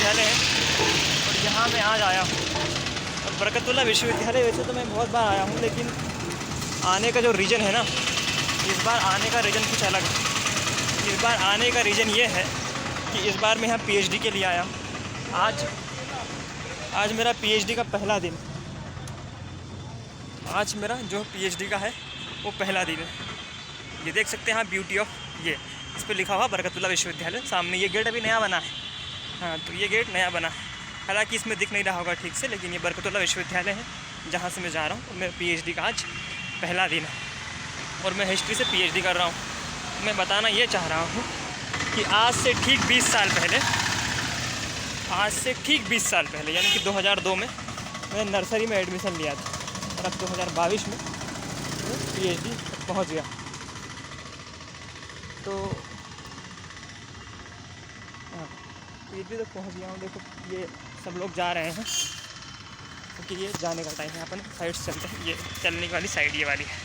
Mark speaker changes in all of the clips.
Speaker 1: विश्वविद्यालय है और यहाँ मैं आज आया हूँ। और बरकतुल्लाह विश्वविद्यालय वैसे तो मैं बहुत बार आया हूँ, लेकिन आने का जो रीज़न है ना, इस बार आने का रीज़न कुछ अलग है। इस बार आने का रीज़न ये है कि इस बार मैं यहाँ पीएचडी के लिए आया हूँ। आज मेरा पीएचडी का पहला दिन। आज मेरा जो पीएचडी का है वो पहला दिन है। ये देख सकते हैं आप, ब्यूटी ऑफ, ये इस पर लिखा हुआ बरकतुल्लाह विश्वविद्यालय। सामने ये गेट अभी नया बना है। हाँ, तो ये गेट नया बना है, हालांकि इसमें दिख नहीं रहा होगा ठीक से, लेकिन ये बरकतुल्लाह विश्वविद्यालय है जहाँ से मैं जा रहा हूँ। और मेरा पीएचडी का आज पहला दिन है और मैं हिस्ट्री से पीएचडी कर रहा हूँ। मैं बताना ये चाह रहा हूँ कि आज से ठीक 20 साल पहले, यानी कि 2002 में मैंने नर्सरी में एडमिशन लिया था और अब 2022 में पीएचडी पहुँच गया। तो पीएचडी तक पहुँच गया हूँ। देखो ये सब लोग जा रहे हैं क्योंकि ये जाने का टाइम है। अपन साइड से चलते हैं। ये चलने वाली साइड ये वाली है,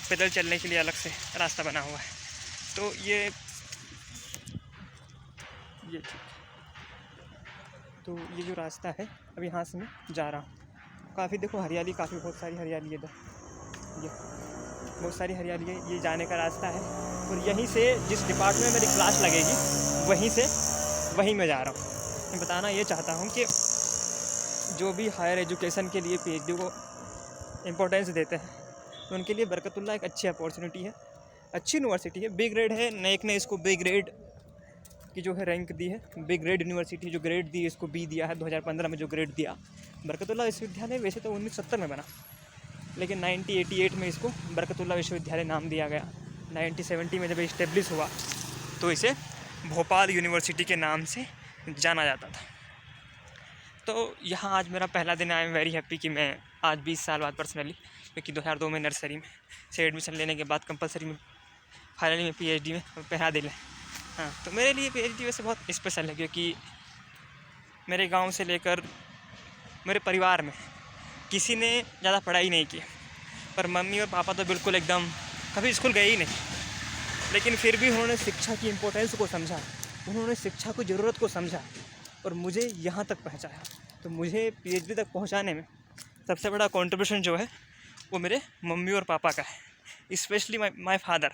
Speaker 1: पैदल चलने के लिए अलग से रास्ता बना हुआ है। तो ये जो रास्ता है, अब यहाँ से मैं जा रहा हूँ। काफ़ी देखो हरियाली, बहुत सारी हरियाली है इधर, ये बहुत सारी हरियाली है। ये जाने का रास्ता है और यहीं से जिस डिपार्टमेंट में मेरी क्लास लगेगी वहीं मैं जा रहा हूँ। मैं बताना ये चाहता हूँ कि जो भी हायर एजुकेशन के लिए पीएचडी को इम्पोर्टेंस देते हैं, तो उनके लिए बरकतुल्लाह एक अच्छी अपॉर्चुनिटी है, अच्छी यूनिवर्सिटी है। बी ग्रेड है, नेक ने इसको बी ग्रेड की जो है रैंक दी है। बी ग्रेड यूनिवर्सिटी जो ग्रेड दी, इसको बी दिया है 2015 में जो ग्रेड दिया। बरकतुल्लाह विश्वविद्यालय वैसे तो 1970 में बना, लेकिन 1988 में इसको बरकतुल्लाह विश्वविद्यालय नाम दिया गया। 1970 में जब इस्टेब्लिश हुआ तो इसे भोपाल यूनिवर्सिटी के नाम से जाना जाता था। तो यहाँ आज मेरा पहला दिन। आई एम वेरी हैप्पी कि मैं आज 20 साल बाद पर्सनली, क्योंकि 2002 में नर्सरी में से एडमिशन लेने के बाद कंपलसरी में फाइनली में पीएचडी में पहला दिन है। हाँ, तो मेरे लिए पीएचडी वैसे बहुत स्पेशल है, क्योंकि मेरे गांव से लेकर मेरे परिवार में किसी ने ज़्यादा पढ़ाई नहीं की, पर मम्मी और पापा तो बिल्कुल एकदम कभी स्कूल गए ही नहीं। लेकिन फिर भी उन्होंने शिक्षा की इम्पोर्टेंस को समझा, उन्होंने शिक्षा की ज़रूरत को समझा और मुझे यहाँ तक पहुँचाया। तो मुझे पीएचडी तक पहुँचाने में सबसे बड़ा कंट्रीब्यूशन जो है वो मेरे मम्मी और पापा का है। स्पेशली माय फादर,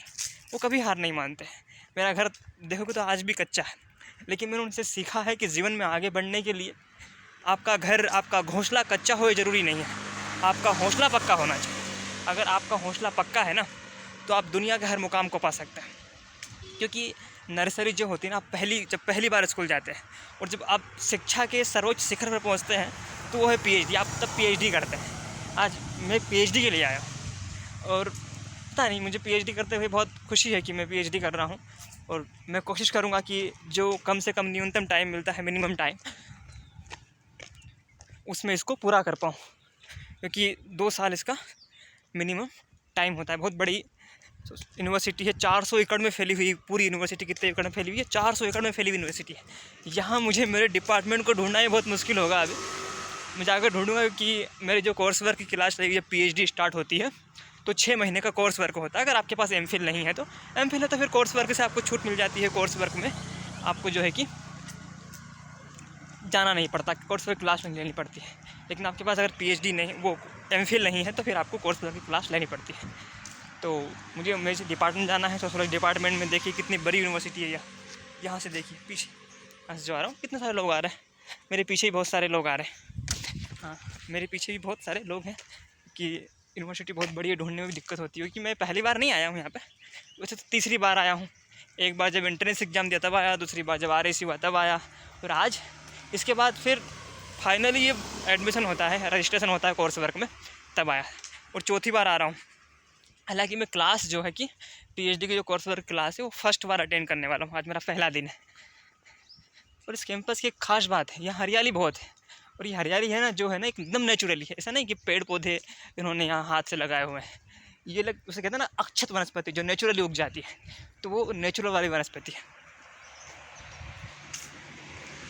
Speaker 1: वो कभी हार नहीं मानते। मेरा घर देखोगे तो आज भी कच्चा है, लेकिन मैंने उनसे सीखा है कि जीवन में आगे बढ़ने के लिए आपका घर, आपका घोंसला कच्चा हो ज़रूरी नहीं है, आपका हौसला पक्का होना चाहिए। अगर आपका हौसला पक्का है ना, तो आप दुनिया के हर मुकाम को पा सकते हैं। क्योंकि नर्सरी जो होती है ना, जब पहली बार स्कूल जाते हैं और जब आप शिक्षा के सर्वोच्च शिखर पर पहुंचते हैं तो वो है पीएचडी। आप तब पीएचडी करते हैं। आज मैं पीएचडी के लिए आया हूँ और पता नहीं, मुझे पीएचडी करते हुए बहुत खुशी है कि मैं पीएचडी कर रहा हूँ। और मैं कोशिश करूँगा कि जो कम से कम न्यूनतम टाइम मिलता है, मिनिमम टाइम, उसमें इसको पूरा कर पाऊँ, क्योंकि 2 साल इसका मिनिमम टाइम होता है। बहुत बड़ी यूनिवर्सिटी है, 400 एकड़ में फैली हुई। पूरी यूनिवर्सिटी कितने एकड़ में फैली हुई है? 400 एकड़ में फैली हुई यूनिवर्सिटी है। यहाँ मुझे मेरे डिपार्टमेंट को ढूंढना ही बहुत मुश्किल होगा। अभी मैं जाकर ढूंढूंगा कि मेरे जो कोर्स वर्क की क्लास लगेगी, जब पीएचडी स्टार्ट होती है तो 6 महीने का कोर्स वर्क होता है। अगर आपके पास एमफिल नहीं है तो एमफिल है तो फिर कोर्स वर्क से आपको छूट मिल जाती है। कोर्स वर्क में आपको जो है कि जाना नहीं पड़ता, कोर्स वर्क क्लास नहीं लेनी पड़ती है। लेकिन आपके पास अगर पीएचडी नहीं, वो एमफिल नहीं है, तो फिर आपको कोर्स वर्क की क्लास लेनी पड़ती है। तो मुझे मेरे डिपार्टमेंट जाना है। सोशोलॉजी डिपार्टमेंट में देखिए कितनी बड़ी यूनिवर्सिटी है। यहाँ से देखिए पीछे, यहाँ से जो आ रहा हूँ कितने सारे लोग आ रहे हैं। मेरे पीछे ही बहुत सारे लोग आ रहे हैं। हाँ, मेरे पीछे भी बहुत सारे लोग हैं कि यूनिवर्सिटी बहुत बड़ी है, ढूंढने में भी दिक्कत होती है। क्योंकि मैं पहली बार नहीं आया हूँ यहाँ पे, वैसे तो तीसरी बार आया हूँ। एक बार जब एंट्रेंस एग्ज़ाम दिया तब आया, दूसरी बार जब RAC हुआ तब आया, और आज इसके बाद फिर फाइनली ये एडमिशन होता है, रजिस्ट्रेशन होता है कोर्स वर्क में, तब आया। और चौथी बार आ रहा हूँ। हालांकि मैं क्लास जो है कि पीएचडी की जो कोर्स वर्क क्लास है वो फर्स्ट बार अटेंड करने वाला हूँ। आज मेरा पहला दिन है। और इस कैंपस की एक ख़ास बात है, यहाँ हरियाली बहुत है। और ये हरियाली है ना, जो है ना, एकदम नेचुरली है। ऐसा नहीं कि पेड़ पौधे इन्होंने यहाँ हाथ से लगाए हुए हैं। ये उसे कहते हैं ना अक्षत वनस्पति, जो नेचुरली उग जाती है, तो वो नेचुरल वाली वनस्पति है।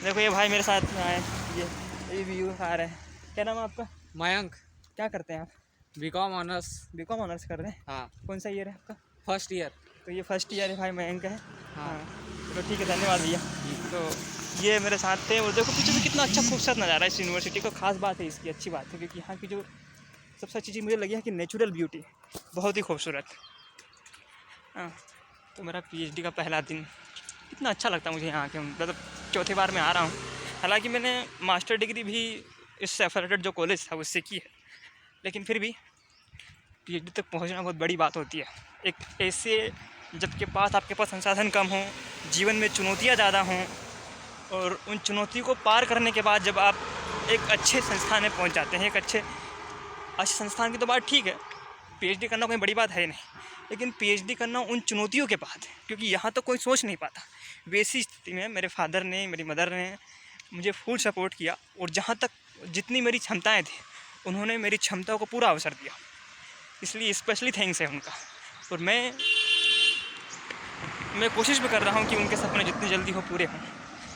Speaker 1: देखो ये भाई मेरे साथ में आए, ये व्यू आ रहे हैं। क्या नाम है आपका?
Speaker 2: मयंक।
Speaker 1: क्या करते हैं आप?
Speaker 2: BCom honours.
Speaker 1: बीकॉम ऑनर्स कर रहे हैं?
Speaker 2: हाँ।
Speaker 1: कौन सा ईयर है आपका?
Speaker 2: First year.
Speaker 1: तो ये फर्स्ट ईयर है भाई, मयंक है।
Speaker 2: हाँ।
Speaker 1: चलो ठीक है, धन्यवाद भैया। तो ये मेरे साथ थे। और देखो पीछे भी कितना अच्छा खूबसूरत नज़ारा है इस यूनिवर्सिटी का। खास बात है इसकी, अच्छी बात है, क्योंकि यहाँ की जो सबसे अच्छी चीज़ मुझे लगी है कि नेचुरल ब्यूटी बहुत ही खूबसूरत। हाँ, तो मेरा पीएचडी का पहला दिन कितना अच्छा लगता है मुझे यहाँ के, मतलब चौथी बार मैं आ रहा हूँ। हालांकि मैंने मास्टर डिग्री भी इससे एफिलिएटेड जो कॉलेज था उससे की है, लेकिन फिर भी पीएचडी तक पहुँचना बहुत बड़ी बात होती है। एक ऐसे जबकि आपके पास संसाधन कम हों, जीवन में चुनौतियाँ ज़्यादा हों, और उन चुनौतियों को पार करने के बाद जब आप एक अच्छे संस्थान में पहुँच जाते हैं, एक अच्छे संस्थान की तो बात ठीक है, पीएचडी करना कोई बड़ी बात है नहीं, लेकिन पीएचडी करना उन चुनौतियों के बाद, क्योंकि यहाँ तो कोई सोच नहीं पाता। वैसी स्थिति में मेरे फादर ने, मेरी मदर ने मुझे फुल सपोर्ट किया, और जहाँ तक जितनी मेरी क्षमताएं थी उन्होंने मेरी क्षमताओं को पूरा अवसर दिया, इसलिए स्पेशली थैंक्स है उनका। और मैं कोशिश भी कर रहा हूँ कि उनके सपने जितनी जल्दी हो पूरे हों,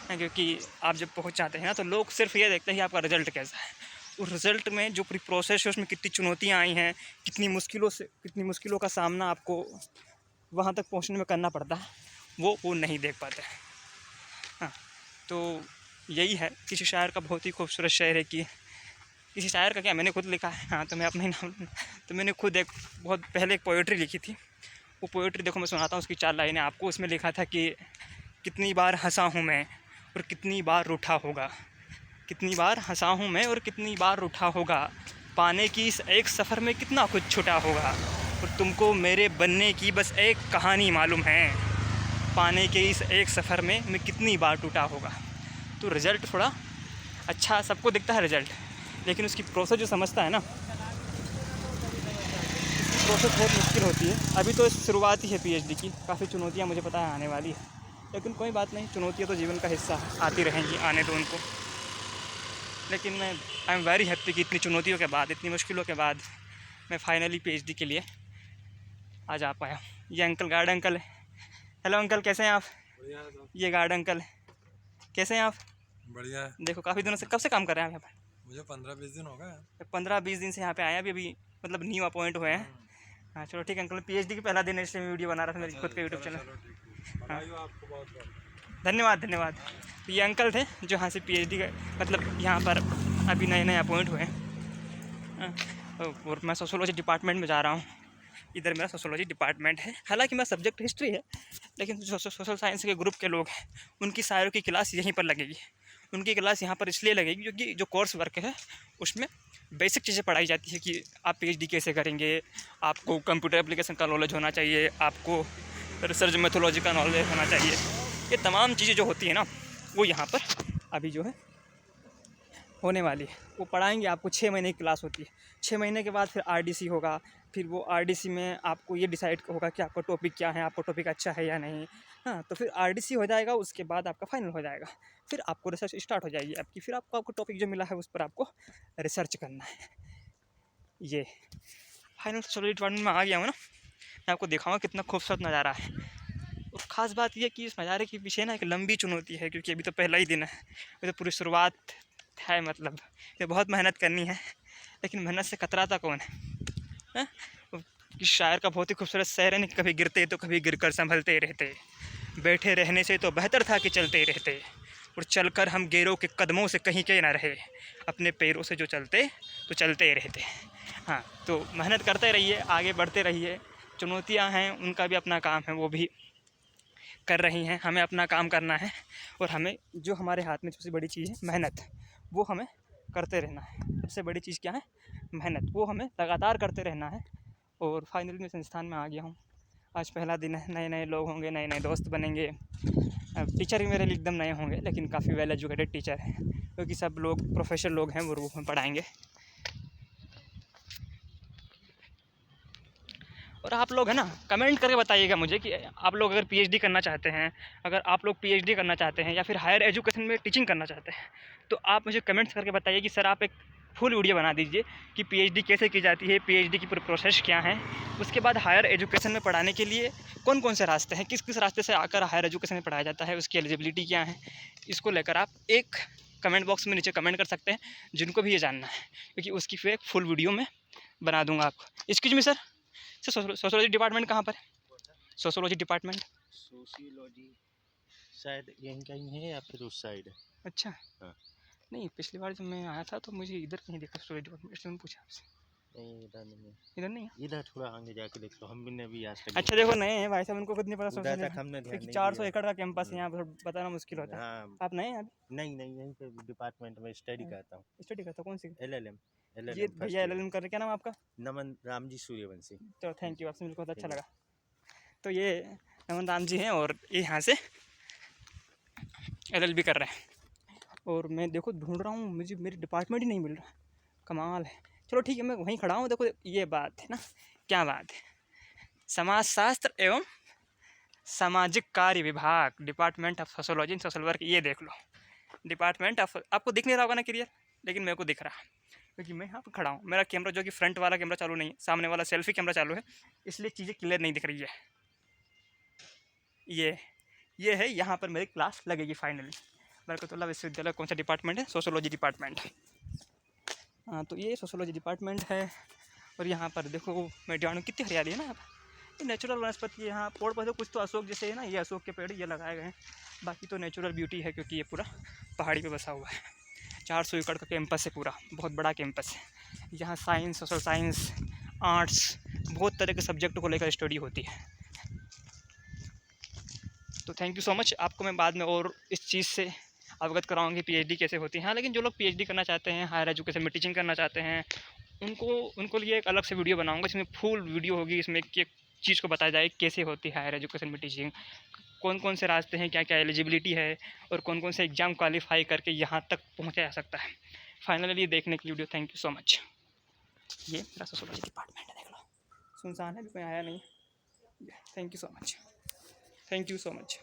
Speaker 1: क्योंकि आप जब पहुँच जाते हैं ना तो लोग सिर्फ ये देखते हैं कि आपका रिज़ल्ट कैसा है। उस रिज़ल्ट में जो पूरी प्रोसेस है उसमें कितनी चुनौतियाँ आई हैं, कितनी मुश्किलों का सामना आपको वहाँ तक पहुँचने में करना पड़ता है, वो नहीं देख पाते हैं। हाँ, तो यही है। किसी शायर का बहुत ही खूबसूरत शेर है कि, किसी शायर का क्या, मैंने खुद लिखा है। हाँ, तो मैं अपना ही नाम, तो मैंने खुद एक बहुत पहले एक पोएट्री लिखी थी। वो पोएट्री देखो मैं सुनाता हूँ, उसकी 4 लाइनें आपको। उसमें लिखा था कि कितनी बार हंसा हूँ मैं और कितनी बार रूठा होगा, कितनी बार हंसा हूँ मैं और कितनी बार रूठा होगा, पाने की इस एक सफ़र में कितना कुछ छुटा होगा, और तुमको मेरे बनने की बस एक कहानी मालूम है, पाने के इस एक सफ़र में मैं कितनी बार टूटा होगा। तो रिज़ल्ट थोड़ा अच्छा सबको दिखता है रिज़ल्ट, लेकिन उसकी प्रोसेस जो समझता है ना, प्रोसेस बहुत मुश्किल होती है। अभी तो शुरुआत ही है पीएचडी की, काफ़ी चुनौतियाँ मुझे पता है आने वाली है, लेकिन कोई बात नहीं, चुनौतियाँ तो जीवन का हिस्सा आती रहेंगी, आने दो उनको। लेकिन मैं आई एम वेरी हैप्पी कि इतनी चुनौतियों के बाद, इतनी मुश्किलों के बाद मैं फाइनली पीएचडी के लिए आ जा पाया। ये अंकल, गार्ड अंकल है। हेलो अंकल, कैसे हैं आप? ये गार्ड अंकल है, कैसे हैं आप?
Speaker 2: बढ़िया है।
Speaker 1: देखो काफ़ी दिनों से, कब से काम कर रहे हैं आप यहाँ पर?
Speaker 2: मुझे 15-20 दिन हो गए।
Speaker 1: 15-20 दिन से यहाँ पे आए हैं, अभी मतलब न्यू अपॉइंट हुए हैं। हाँ चलो ठीक है अंकल, पीएचडी की पहला दिन है इसलिए मैं वीडियो बना रहा था, मेरी खुद का यूट्यूब चैनल। हाँ,
Speaker 2: आपको बहुत
Speaker 1: धन्यवाद धन्यवाद। तो ये अंकल थे जो यहाँ से पीएचडी का, मतलब यहाँ पर अभी नए नए अपॉइंट हुए हैं। हाँ, और मैं सोशोलॉजी डिपार्टमेंट में जा रहा हूँ। इधर मेरा सोशोलॉजी डिपार्टमेंट है, हालांकि मेरा सब्जेक्ट हिस्ट्री है, लेकिन जो सोशल साइंस के ग्रुप के लोग हैं उनकी सारों की क्लास यहीं पर लगेगी। उनकी क्लास यहाँ पर इसलिए लगेगी क्योंकि जो कोर्स वर्क है उसमें बेसिक चीज़ें पढ़ाई जाती है कि आप पीएचडी कैसे करेंगे, आपको कंप्यूटर एप्लीकेशन का नॉलेज होना चाहिए, आपको रिसर्च मेथोलॉजी का नॉलेज होना चाहिए। ये तमाम चीज़ें जो होती है ना, वो यहाँ पर अभी जो है होने वाली है। वो पढ़ाएंगे आपको। 6 महीने की क्लास होती है। 6 महीने के बाद फिर आरडीसी होगा। फिर वो आरडीसी में आपको ये डिसाइड होगा कि आपका टॉपिक क्या है, आपका टॉपिक अच्छा है या नहीं। हाँ, तो फिर आरडीसी हो जाएगा, उसके बाद आपका फाइनल हो जाएगा। फिर आपको रिसर्च स्टार्ट हो जाएगी आपकी। फिर आपको टॉपिक जो मिला है उस पर आपको रिसर्च करना है। ये फाइनल सोशोलॉजी डिपार्टमेंट में आ गया हूँ ना, मैं आपको दिखाऊंगा कितना खूबसूरत नज़ारा है। और ख़ास बात यह कि इस नज़ारे के पीछे ना एक लंबी चुनौती है, क्योंकि अभी तो पहला ही दिन है, अभी तो पूरी शुरुआत है। मतलब ये बहुत मेहनत करनी है, लेकिन मेहनत से कतराता कौन है? कि शायर का बहुत ही खूबसूरत शेर है, कभी गिरते तो कभी गिरकर संभलते रहते, बैठे रहने से तो बेहतर था कि चलते रहते, और चलकर हम गैरों के कदमों से कहीं के ना रहे, अपने पैरों से जो चलते तो चलते रहते। हाँ, तो मेहनत करते रहिए, आगे बढ़ते रहिए। चुनौतियाँ हैं, उनका भी अपना काम है, वो भी कर रही हैं। हमें अपना काम करना है, और हमें जो हमारे हाथ में सबसे बड़ी चीज़ है मेहनत, वो हमें करते रहना है। सबसे बड़ी चीज़ क्या है? मेहनत। वो हमें लगातार करते रहना है। और फाइनली मैं संस्थान में आ गया हूँ। आज पहला दिन है, नए नए लोग होंगे, नए नए दोस्त बनेंगे। टीचर भी मेरे लिए एकदम नए होंगे, लेकिन काफ़ी वेल एजुकेटेड टीचर हैं, क्योंकि सब लोग प्रोफेशनल लोग हैं, वो रूप में पढ़ाएंगे। और आप लोग है ना, कमेंट करके बताइएगा मुझे कि आप लोग अगर पीएचडी करना चाहते हैं, अगर आप लोग पीएचडी करना चाहते हैं या फिर हायर एजुकेशन में टीचिंग करना चाहते हैं, तो आप मुझे कमेंट्स करके बताइए कि सर आप एक फुल वीडियो बना दीजिए कि पीएचडी कैसे की जाती है, पीएचडी की पूरी प्रोसेस क्या है, उसके बाद हायर एजुकेशन में पढ़ाने के लिए कौन कौन से रास्ते हैं, किस किस रास्ते से आकर हायर एजुकेशन में पढ़ाया जाता है, उसकी एलिजिबिलिटी क्या है। इसको लेकर आप एक कमेंट बॉक्स में नीचे कमेंट कर सकते हैं, जिनको भी ये जानना है, क्योंकि उसकी फिर एक फुल वीडियो में बना दूँगा आपको। Excuse me sir, sociology department कहाँ पर है? सोशोलॉजी डिपार्टमेंट,
Speaker 3: शायद यहीं कहीं है या फिर उस साइड है।
Speaker 1: अच्छा।
Speaker 3: हाँ।
Speaker 1: नहीं, पिछली बार जब मैं आया था तो मुझे इधर कहीं देखा स्टोरेज डिपार्टमेंट, इसलिए मैंने पूछा आपसे।
Speaker 3: नहीं इधर नहीं है,
Speaker 1: इधर नहीं है?
Speaker 3: इधर थोड़ा आगे जाके देख लो, हम भी ने भी आज तक
Speaker 1: अच्छा
Speaker 3: नहीं
Speaker 1: देखो, नए हैं भाई साहब, उनको खुद नहीं पता
Speaker 3: उधर
Speaker 1: सोशल
Speaker 3: तक हमने ध्यान
Speaker 1: क्योंकि
Speaker 3: नहीं
Speaker 1: 400
Speaker 3: दिया।
Speaker 1: एकड़ का कैंपस है यहाँ पर, बताना मुश्किल होता है।
Speaker 3: हाँ
Speaker 1: आप नए हैं अभी?
Speaker 3: नहीं नहीं, यहीं पे डिपार्टमेंट में स्टडी करता हूँ।
Speaker 1: स्टडी करता कौन सी?
Speaker 3: LLM
Speaker 1: ये
Speaker 3: LLM फर्स्ट
Speaker 1: भैया
Speaker 3: ईयर।
Speaker 1: LLM कर रहे, क्या नाम आपका?
Speaker 3: नमन रामजी सूर्यवंशी।
Speaker 1: चलो थैंक यू, आपसे मिलकर बहुत अच्छा
Speaker 3: ठीक है।
Speaker 1: लगा। तो ये नमन राम जी हैं और ये यहाँ से LLB कर रहे हैं। और मैं देखो ढूंढ रहा हूँ, मुझे मेरे डिपार्टमेंट ही नहीं मिल रहा। कमाल है। चलो ठीक है, मैं वहीं खड़ा हूँ। देखो ये बात है ना, क्या बात है, समाजशास्त्र एवं सामाजिक कार्य विभाग, department of sociology and social work. ये देख लो, डिपार्टमेंट ऑफ, आपको दिख नहीं रहा होगा ना क्लियर, लेकिन मेरे को दिख रहा क्योंकि मैं यहाँ पर खड़ा हूँ। मेरा कैमरा जो कि फ्रंट वाला कैमरा चालू नहीं है, सामने वाला सेल्फी कैमरा चालू है, इसलिए चीज़ें क्लियर नहीं दिख रही है। ये है, यहाँ पर मेरी क्लास लगेगी फाइनली। बरकतुल्लाह विश्वविद्यालय कौन सा डिपार्टमेंट है? Sociology department. हाँ, तो ये सोशोलॉजी डिपार्टमेंट है। और यहाँ पर देखो मैं जानू कितनी हरियाली है ना यहाँ पर। ये नेचुरल वनस्पति है यहाँ, पेड़ पौधे कुछ तो अशोक जैसे है ना, ये अशोक के पेड़ ये लगाए गए हैं, बाकी तो नेचुरल ब्यूटी है क्योंकि ये पूरा पहाड़ी पे बसा हुआ है। 400 एकड़ का कैंपस है पूरा, बहुत बड़ा कैंपस है। यहाँ साइंस, सोशल साइंस, आर्ट्स, बहुत तरह के सब्जेक्ट को लेकर स्टडी होती है। तो थैंक यू सो मच। आपको मैं बाद में और इस चीज़ से अवगत कराऊंगी PhD कैसे होती है। हाँ, लेकिन जो लोग PhD करना चाहते हैं, हायर एजुकेशन में टीचिंग करना चाहते हैं, उनको लिए एक अलग से वीडियो बनाऊंगा, इसमें फुल वीडियो होगी, इसमें एक चीज़ को बताया जाए कैसे होती है हायर एजुकेशन में टीचिंग, कौन कौन से रास्ते हैं, क्या क्या एलिजिबिलिटी है, और कौन कौन से एग्ज़ाम क्वालिफाई करके यहाँ तक पहुँचा जा सकता है। फाइनली देखने के लिए video thank you so much. ये मेरा सोशोलॉजी डिपार्टमेंट है, देख लो सुनसान है, अभी कोई आया नहीं। Thank you so much, thank you so much.